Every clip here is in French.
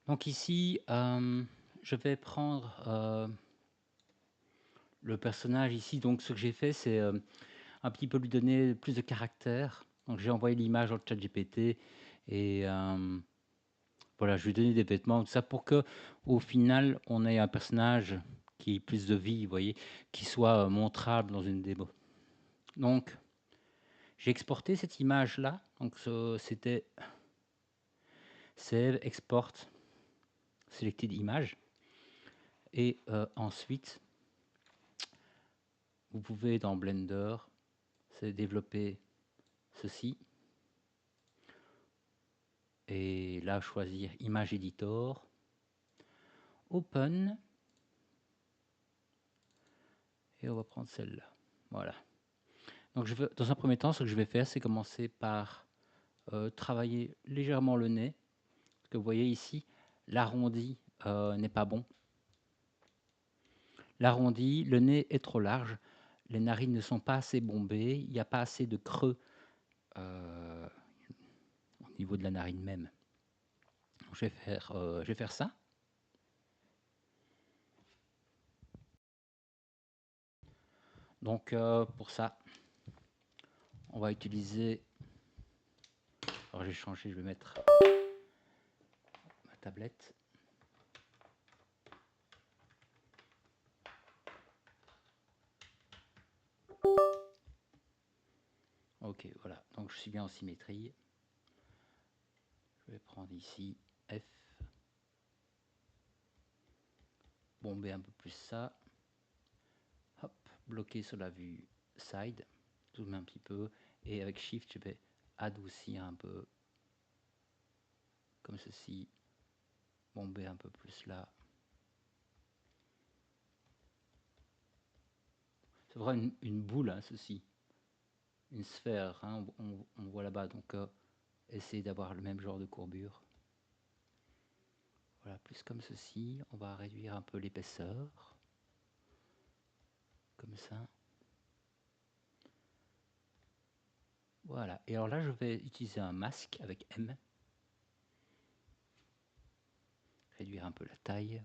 Donc ici, je vais prendre, le personnage ici. Donc ce que j'ai fait, c'est, un petit peu lui donner plus de caractère. Donc j'ai envoyé l'image dans le ChatGPT et voilà, je lui ai donné des vêtements, tout ça pour que, au final, on ait un personnage qui ait plus de vie, vous voyez? Qui soit, montrable dans une démo. Donc j'ai exporté cette image-là, donc c'était save, export, selected image et ensuite vous pouvez dans Blender, c'est développer ceci et là choisir image editor, open et on va prendre celle-là. Voilà. Donc je veux, dans un premier temps, ce que je vais faire, c'est commencer par travailler légèrement le nez. Parce que vous voyez ici, l'arrondi n'est pas bon. L'arrondi, le nez est trop large, les narines ne sont pas assez bombées, il n'y a pas assez de creux au niveau de la narine même. Donc, je vais faire ça. Donc pour ça, on va utiliser. Alors j'ai changé, je vais mettre ma tablette. Ok, voilà. Donc je suis bien en symétrie. Je vais prendre ici F, bomber un peu plus ça. Hop, bloquer sur la vue side, zoomer un petit peu, et avec Shift, je vais adoucir un peu, comme ceci, bomber un peu plus là. C'est vraiment une boule, hein, ceci, une sphère, hein, on voit là-bas, donc essayez d'avoir le même genre de courbure. Voilà, plus comme ceci, on va réduire un peu l'épaisseur, comme ça. Voilà, et alors là, je vais utiliser un masque avec M, réduire un peu la taille.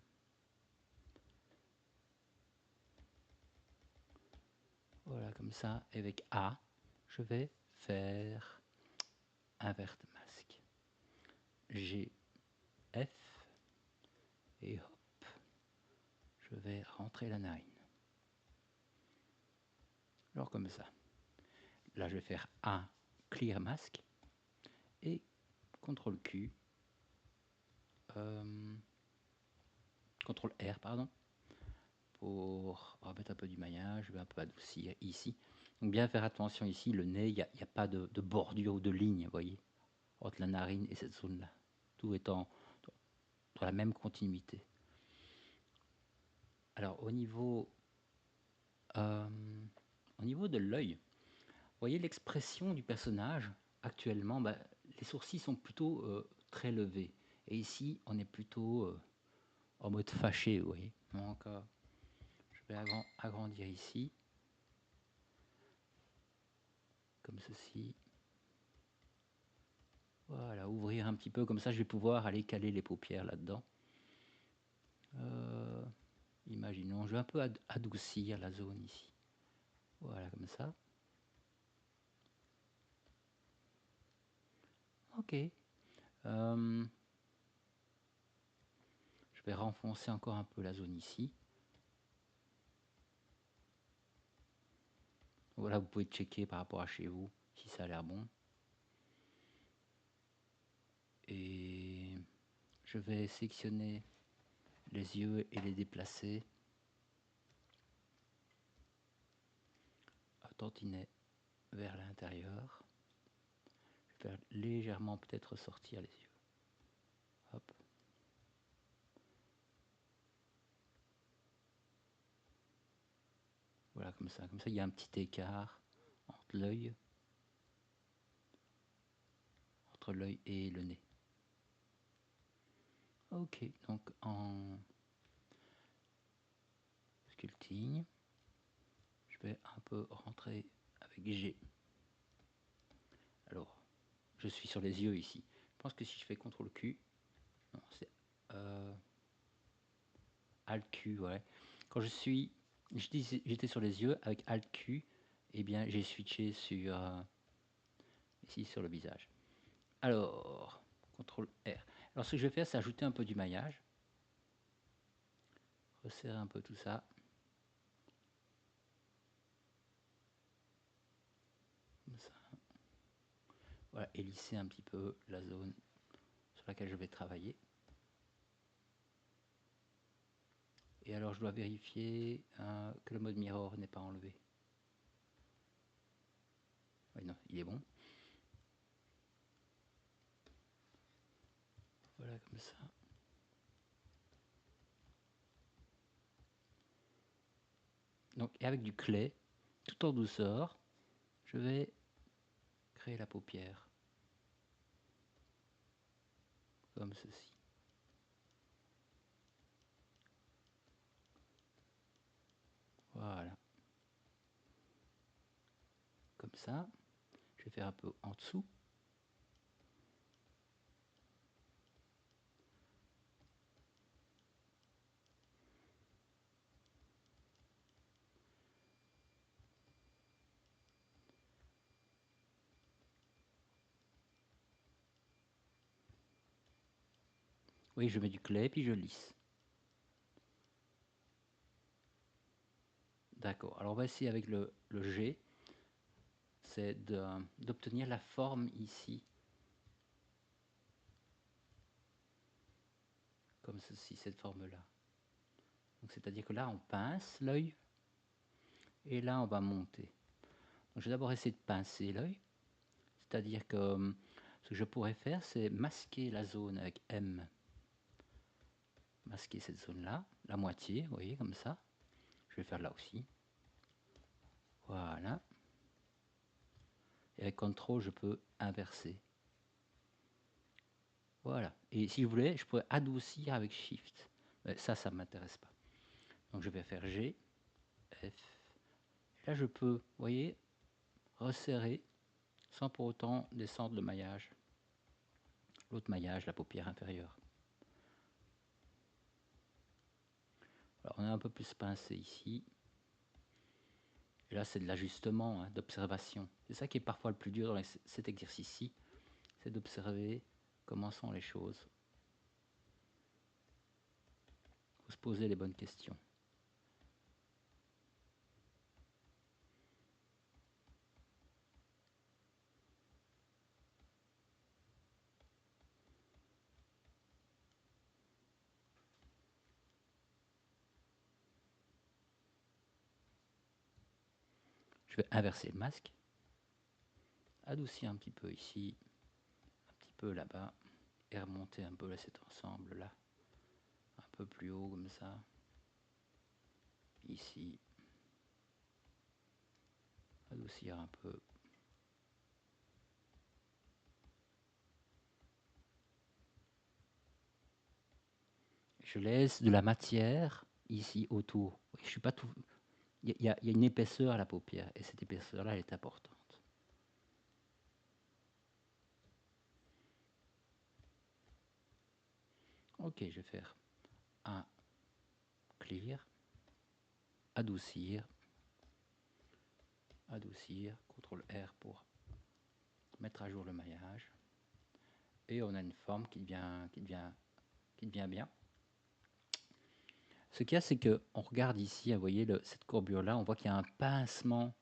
Voilà, comme ça, et avec A, je vais faire invert masque. G, F, et hop, je vais rentrer la narine. Alors comme ça. Là, je vais faire A, clear mask, et CTRL Q, CTRL R, pardon, pour remettre un peu du maillage. Je vais un peu adoucir ici. Donc bien faire attention ici, le nez, il n'y a pas de bordure ou de ligne, vous voyez, entre la narine et cette zone-là. Tout est dans la même continuité. Alors euh, au niveau de l'œil, vous voyez l'expression du personnage actuellement, bah, les sourcils sont plutôt très levés. Et ici, on est plutôt en mode fâché, vous voyez. Donc, je vais agrandir ici, comme ceci. Voilà, ouvrir un petit peu, comme ça je vais pouvoir aller caler les paupières là-dedans. Imaginons, je vais un peu adoucir la zone ici. Voilà, comme ça. Ok. Je vais renfoncer encore un peu la zone ici. Voilà, vous pouvez checker par rapport à chez vous si ça a l'air bon. Et je vais sélectionner les yeux et les déplacer. Un tantinet vers l'intérieur. Je vais faire légèrement peut-être sortir les yeux. Hop. Voilà, comme ça. Comme ça, il y a un petit écart entre l'œil et le nez. Ok, donc en sculpting, je vais un peu rentrer avec G. Alors, je suis sur les yeux ici. Je pense que si je fais CTRL Q, non, c'est Alt Q, ouais. Quand j'étais sur les yeux avec Alt Q, eh bien j'ai switché sur ici sur le visage. Alors, CTRL R. Alors ce que je vais faire, c'est ajouter un peu du maillage, resserrer un peu tout ça. Comme ça. Voilà, et lisser un petit peu la zone sur laquelle je vais travailler. Et alors je dois vérifier que le mode mirror n'est pas enlevé. Oui, non, il est bon. Voilà, comme ça. Donc, et avec du clay, tout en douceur, je vais créer la paupière. Comme ceci. Voilà. Comme ça. Je vais faire un peu en dessous. Oui, je mets du clay, puis je lisse. D'accord. Alors, on va essayer avec le G. C'est d'obtenir la forme ici. Comme ceci, cette forme-là. Donc, c'est-à-dire que là, on pince l'œil. Et là, on va monter. Donc, je vais d'abord essayer de pincer l'œil. C'est-à-dire que ce que je pourrais faire, c'est masquer la zone avec M. Masquer cette zone-là, la moitié, vous voyez, comme ça. Je vais faire là aussi. Voilà. Et avec CTRL, je peux inverser. Voilà. Et si je voulais, je pourrais adoucir avec SHIFT. Mais ça ne m'intéresse pas. Donc je vais faire G, F. Là, je peux, vous voyez, resserrer sans pour autant descendre le maillage. L'autre maillage, la paupière inférieure. Alors, on est un peu plus pincé ici. Et là, c'est de l'ajustement, hein, d'observation. C'est ça qui est parfois le plus dur dans cet exercice-ci, c'est d'observer comment sont les choses. Il faut se poser les bonnes questions. Je vais inverser le masque, adoucir un petit peu ici, un petit peu là-bas, et remonter un peu cet ensemble-là, un peu plus haut comme ça, ici, adoucir un peu. Je laisse de la matière ici autour. Je suis pas tout. Il y a une épaisseur à la paupière, et cette épaisseur-là, elle est importante. Ok, je vais faire un clear, adoucir, adoucir, CTRL R pour mettre à jour le maillage. Et on a une forme qui devient bien. Ce qu'il y a, c'est qu'on regarde ici, vous voyez cette courbure-là, on voit qu'il y a un pincement.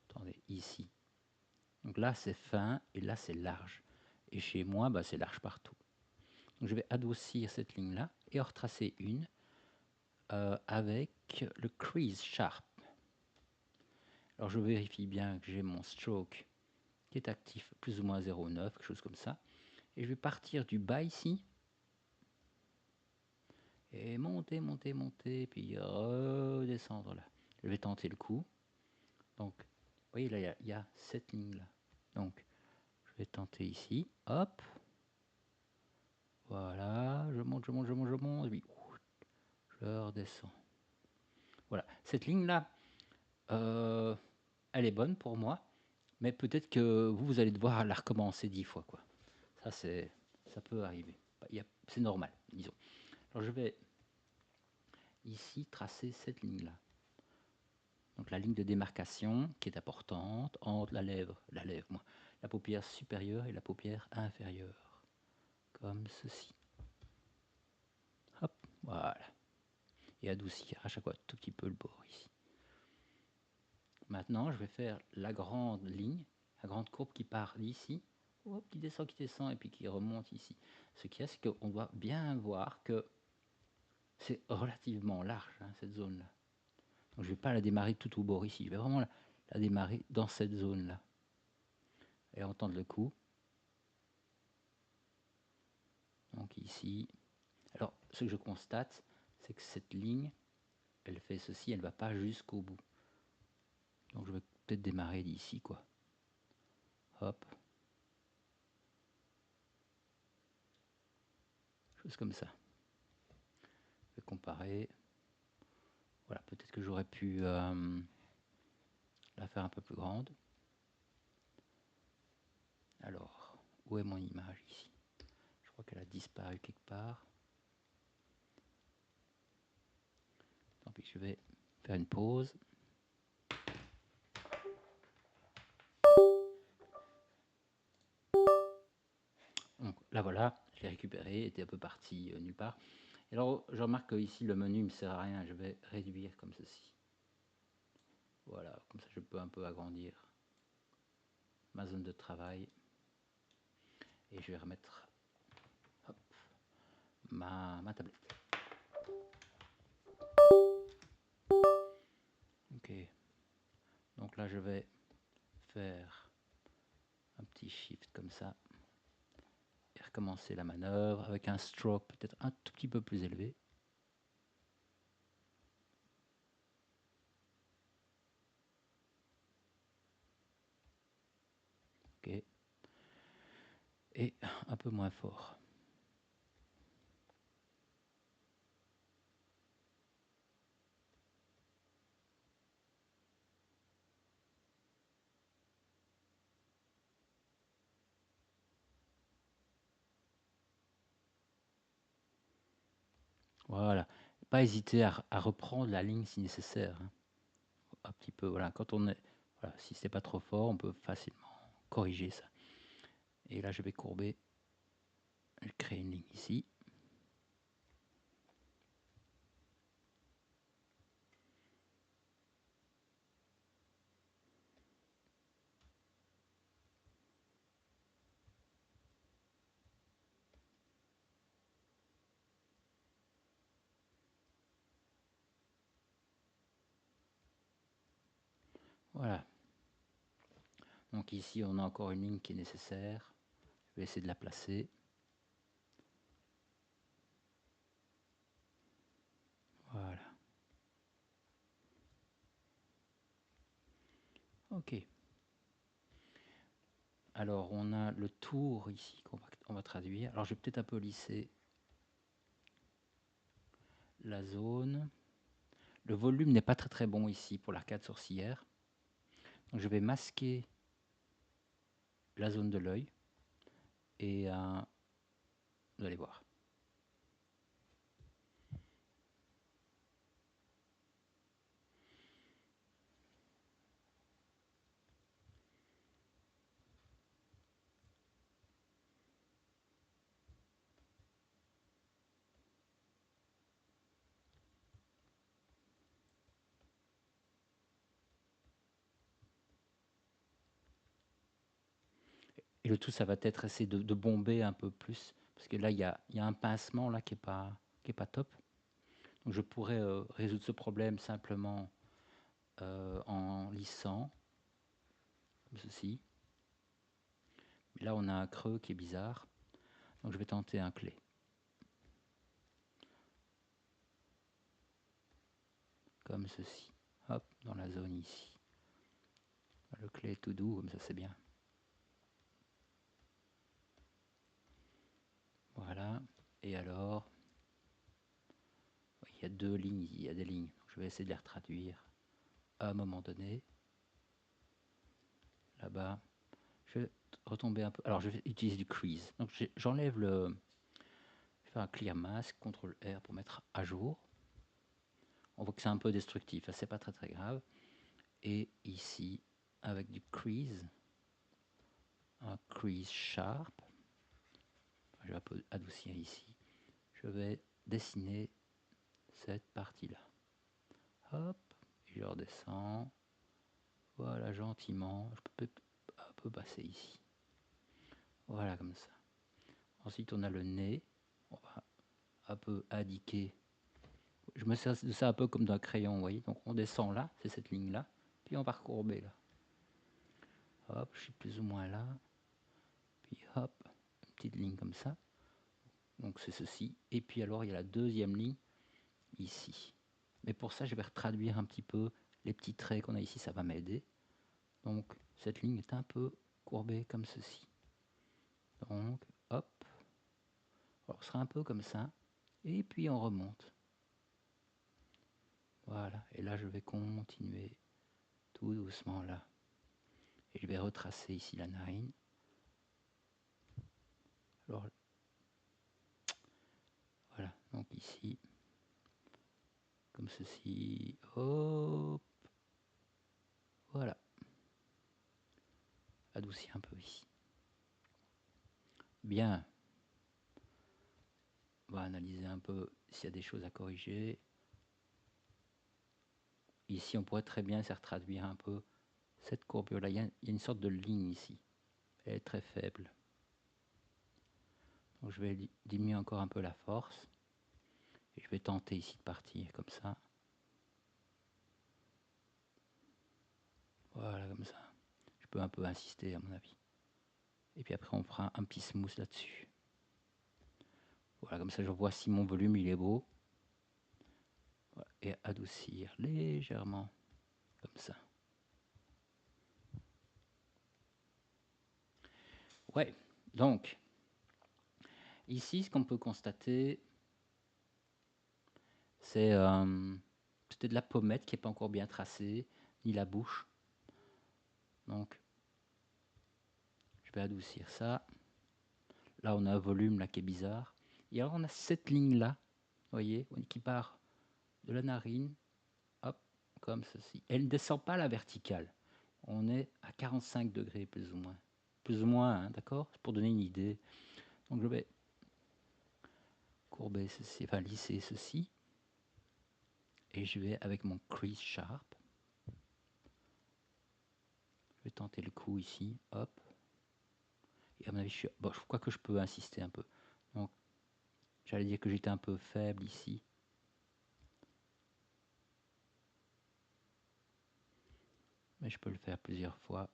Attendez, ici. Donc là, c'est fin et là, c'est large. Et chez moi, bah, c'est large partout. Donc je vais adoucir cette ligne-là et en retracer une avec le Crease Sharp. Alors je vérifie bien que j'ai mon stroke qui est actif plus ou moins 0,9, quelque chose comme ça. Et je vais partir du bas ici. Et monter, monter, monter, puis redescendre là. Je vais tenter le coup. Donc, vous voyez là, il y a cette ligne-là. Donc, je vais tenter ici. Hop. Voilà. Je monte, je monte, je monte, je monte. Et puis, je redescends. Voilà. Cette ligne-là, elle est bonne pour moi. Mais peut-être que vous allez devoir la recommencer 10 fois, quoi. Ça peut arriver. C'est normal, disons. Alors, Alors je vais ici tracer cette ligne-là. Donc la ligne de démarcation qui est importante entre la paupière supérieure et la paupière inférieure. Comme ceci. Hop, voilà. Et adoucir à chaque fois tout petit peu le bord ici. Maintenant, je vais faire la grande ligne, la grande courbe qui part d'ici, qui descend, et puis qui remonte ici. Ce qu'il y a, c'est qu'on doit bien voir que c'est relativement large, hein, cette zone-là. Donc, je ne vais pas la démarrer tout au bord ici, je vais vraiment la démarrer dans cette zone-là. Et entendre le coup. Donc ici. Alors, ce que je constate, c'est que cette ligne, elle fait ceci, elle ne va pas jusqu'au bout. Donc je vais peut-être démarrer d'ici, quoi. Hop. Chose comme ça. Je vais comparer. Voilà, peut-être que j'aurais pu la faire un peu plus grande. Alors, où est mon image ici? Je crois qu'elle a disparu quelque part. Tant pis, je vais faire une pause. Donc là voilà, je l'ai récupéré, était un peu parti nulle part. Et alors je remarque que ici le menu ne me sert à rien, je vais réduire comme ceci. Voilà, comme ça je peux un peu agrandir ma zone de travail. Et je vais remettre hop, ma tablette. Ok, donc là je vais faire un petit shift comme ça. Et recommencer la manœuvre avec un stroke peut-être un tout petit peu plus élevé. Ok. Et un peu moins fort. Voilà. Pas hésiter à reprendre la ligne si nécessaire. Hein. Un petit peu, voilà. Quand on est, voilà, si c'est pas trop fort, on peut facilement corriger ça. Et là, je vais courber. Je crée une ligne ici. Voilà. Donc ici, on a encore une ligne qui est nécessaire. Je vais essayer de la placer. Voilà. Ok. Alors, on a le tour ici qu'on va traduire. Alors, je vais peut-être un peu lisser la zone. Le volume n'est pas très très bon ici pour l'arcade sourcilière. Donc, je vais masquer la zone de l'œil. Et vous allez voir. Et le tout, ça va être essayer de bomber un peu plus. Parce que là, il y a un pincement là, qui est pas top. Donc je pourrais résoudre ce problème simplement en lissant, comme ceci. Mais là, on a un creux qui est bizarre. Donc je vais tenter un clé. Comme ceci. Hop, dans la zone ici. Le clé est tout doux, comme ça c'est bien. Voilà. Et alors, il y a deux lignes, il y a des lignes. Donc, je vais essayer de les retraduire à un moment donné. Là-bas. Je vais retomber un peu. Alors je vais utiliser du crease. Donc j'enlève le. Je vais faire un clear mask, CTRL R pour mettre à jour. On voit que c'est un peu destructif, c'est pas très grave. Et ici, avec du crease, un crease sharp, je vais un peu adoucir ici, je vais dessiner cette partie-là. Hop, je redescends. Voilà, gentiment. Je peux un peu passer ici. Voilà, comme ça. Ensuite, on a le nez. On va un peu indiquer. Je me sers de ça un peu comme d'un crayon, vous voyez. Donc, on descend là, c'est cette ligne-là. Puis, on va recourber là. Hop, je suis plus ou moins là. Puis, hop, une petite ligne comme ça. Donc, c'est ceci. Et puis, alors, il y a la deuxième ligne ici. Mais pour ça, je vais retraduire un petit peu les petits traits qu'on a ici. Ça va m'aider. Donc, cette ligne est un peu courbée comme ceci. Donc, hop. Alors, ce sera un peu comme ça. Et puis, on remonte. Voilà. Et là, je vais continuer tout doucement là. Et je vais retracer ici la narine. Alors, voilà. Donc, ici, comme ceci. Hop. Voilà. Adoucir un peu ici. Bien. On va analyser un peu s'il y a des choses à corriger. Ici, on pourrait très bien faire traduire un peu cette courbure-là. Il y a une sorte de ligne ici. Elle est très faible. Donc, je vais diminuer encore un peu la force. Et je vais tenter ici de partir comme ça. Voilà, comme ça. Je peux un peu insister, à mon avis. Et puis après, on fera un petit smooth là-dessus. Voilà, comme ça, je vois si mon volume, il est beau. Voilà. Et adoucir légèrement, comme ça. Ouais, donc, ici, ce qu'on peut constater, c'est peut-être de la pommette qui n'est pas encore bien tracée, ni la bouche. Donc, je vais adoucir ça. Là, on a un volume là qui est bizarre. Et alors, on a cette ligne-là, vous voyez, qui part de la narine, hop, comme ceci. Elle ne descend pas à la verticale. On est à 45 degrés, plus ou moins. Plus ou moins, hein, d'accord? C'est pour donner une idée. Donc, je vais courber ceci, enfin lisser ceci. Et je vais, avec mon crease sharp, je vais tenter le coup ici, hop. Et à mon avis, je crois que je peux insister un peu. Donc, j'allais dire que j'étais un peu faible ici. Mais je peux le faire plusieurs fois.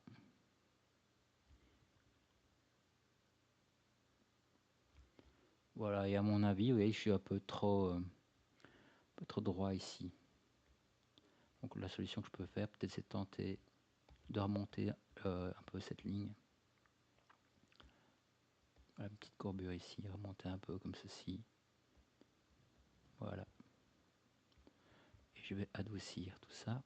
Voilà, et à mon avis, vous voyez, je suis un peu trop droit ici. Donc la solution que je peux faire, peut-être, c'est tenter de remonter un peu cette ligne. Voilà, une petite courbure ici, remonter un peu comme ceci. Voilà. Et je vais adoucir tout ça.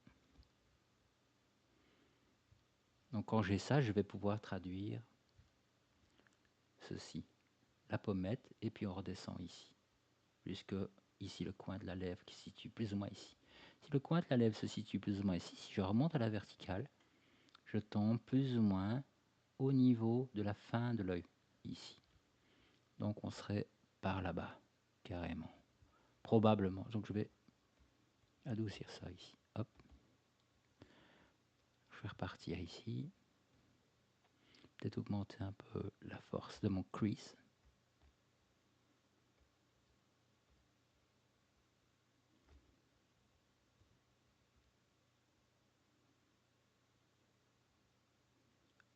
Donc quand j'ai ça, je vais pouvoir traduire ceci. La pommette, et puis on redescend ici. Jusque ici, le coin de la lèvre qui se situe plus ou moins ici. Si le coin de la lèvre se situe plus ou moins ici, si je remonte à la verticale, je tombe plus ou moins au niveau de la fin de l'œil, ici. Donc on serait par là-bas, carrément. Probablement. Donc je vais adoucir ça ici. Hop. Je vais repartir ici. Peut-être augmenter un peu la force de mon crease.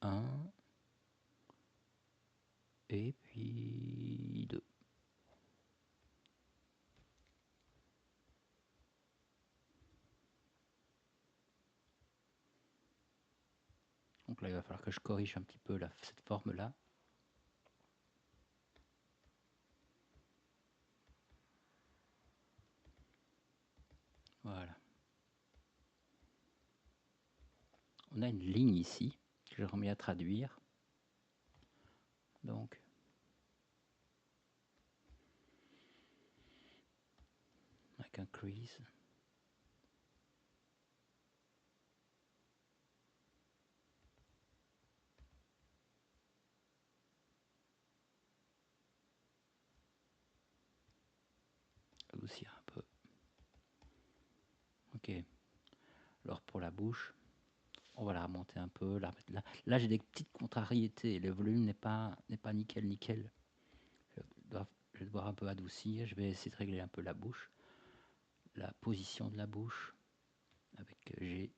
Un. Et puis deux. Donc là, il va falloir que je corrige un petit peu cette forme-là. Voilà. On a une ligne ici que je remets à traduire. Donc, avec un crease. Adoucir un peu. Ok. Alors pour la bouche, on va la remonter un peu. Là j'ai des petites contrariétés. Le volume n'est pas nickel nickel. Je vais devoir un peu adoucir. Je vais essayer de régler un peu la bouche, la position de la bouche avec G.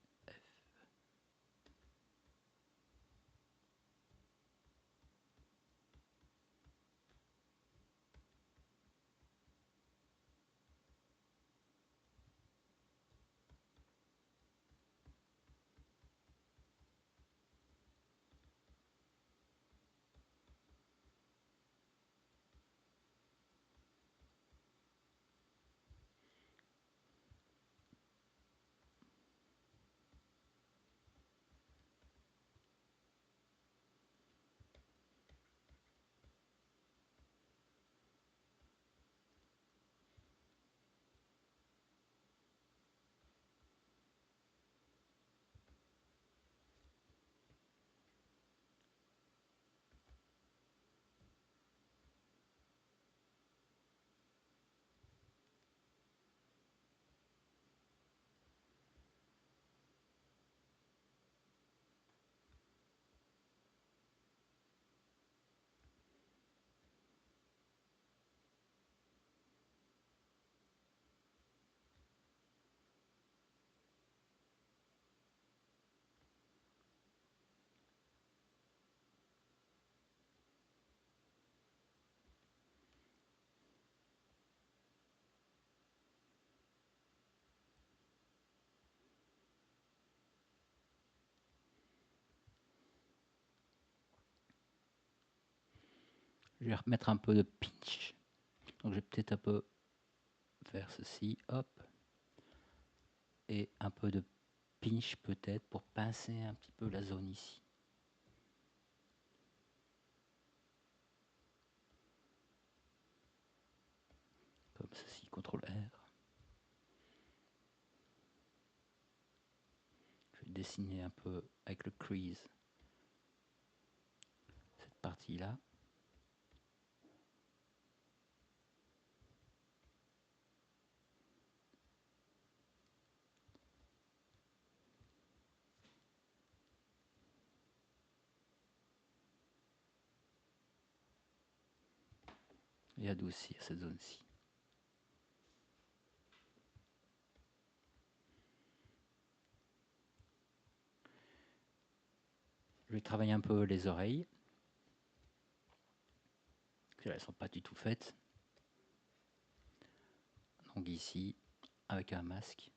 Je vais remettre un peu de pinch. Donc je vais peut-être un peu faire ceci, hop, et un peu de pinch peut-être pour pincer un petit peu la zone ici. Comme ceci, CTRL R. Je vais dessiner un peu avec le crease cette partie-là. Et adoucir cette zone-ci. Je vais travailler un peu les oreilles. Elles ne sont pas du tout faites. Donc ici, avec un masque.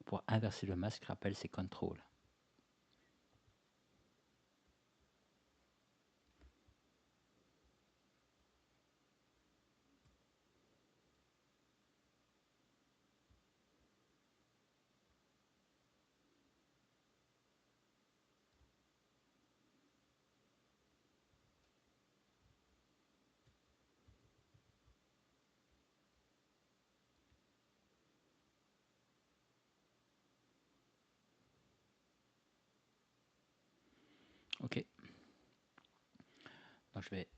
Pour inverser le masque, rappelle, c'est CTRL. Ok. Donc je vais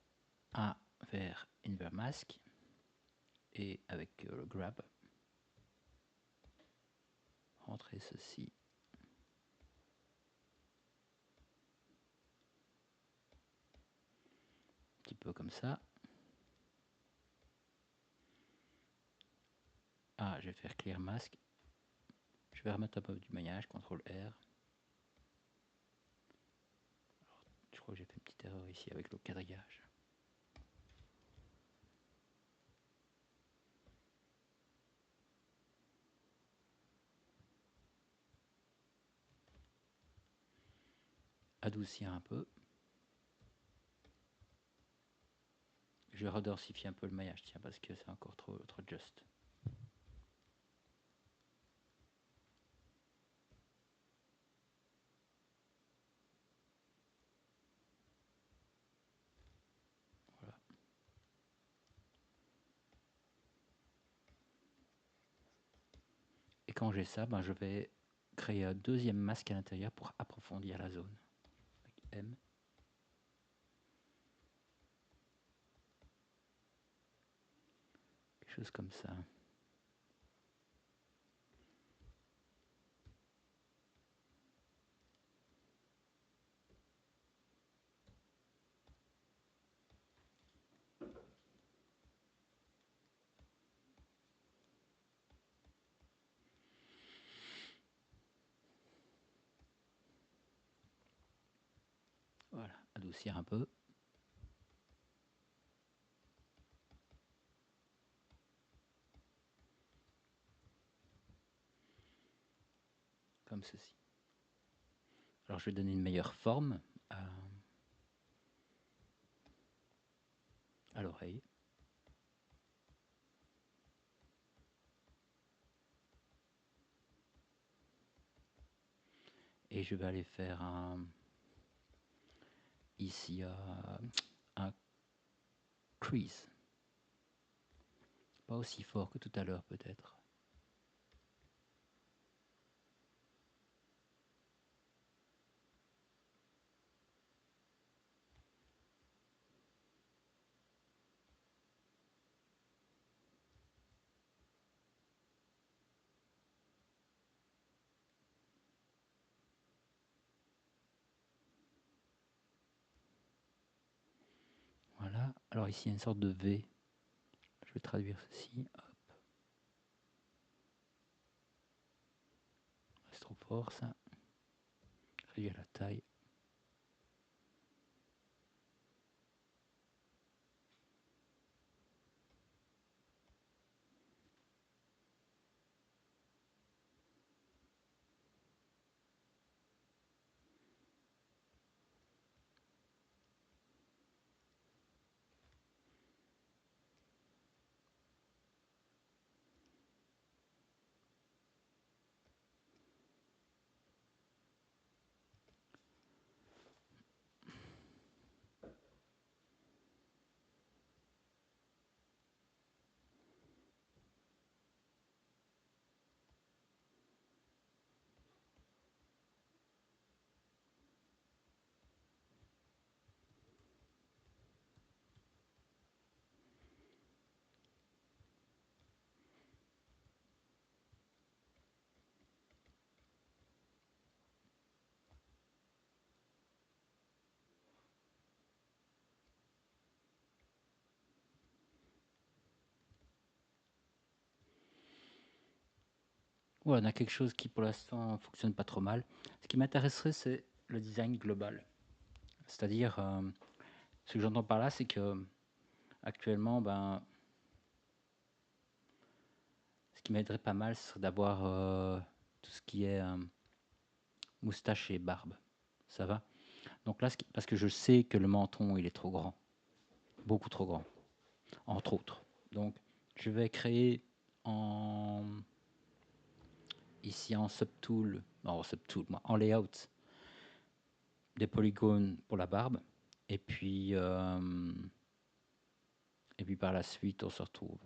vers Invert Mask et avec le grab, rentrer ceci. Un petit peu comme ça. Je vais faire Clear Mask. Je vais remettre un peu du maillage, CTRL R. Alors, je crois que j'ai fait une petite erreur ici avec le quadrillage. Adoucir un peu. Je vais redensifier un peu le maillage, tiens, parce que c'est encore trop just. Voilà. Et quand j'ai ça, ben, je vais créer un deuxième masque à l'intérieur pour approfondir la zone. Avec M. Quelque chose comme ça. Voilà, adoucir un peu. Comme ceci. Alors je vais donner une meilleure forme à l'oreille. Et je vais aller faire ici un crease. Pas aussi fort que tout à l'heure peut-être. Voilà, alors ici il y a une sorte de V. Je vais traduire ceci. Hop. C'est trop fort ça. Réduire la taille. Voilà, on a quelque chose qui pour l'instant fonctionne pas trop mal. Ce qui m'intéresserait, c'est le design global. C'est-à-dire, ce que j'entends par là, c'est que actuellement, ben, ce qui m'aiderait pas mal, ce serait d'avoir tout ce qui est moustache et barbe. Ça va? Donc là, parce que je sais que le menton, il est trop grand. Beaucoup trop grand, entre autres. Donc, je vais créer en ici en subtool, non, subtool, en layout, des polygones pour la barbe. Et puis par la suite, on se retrouve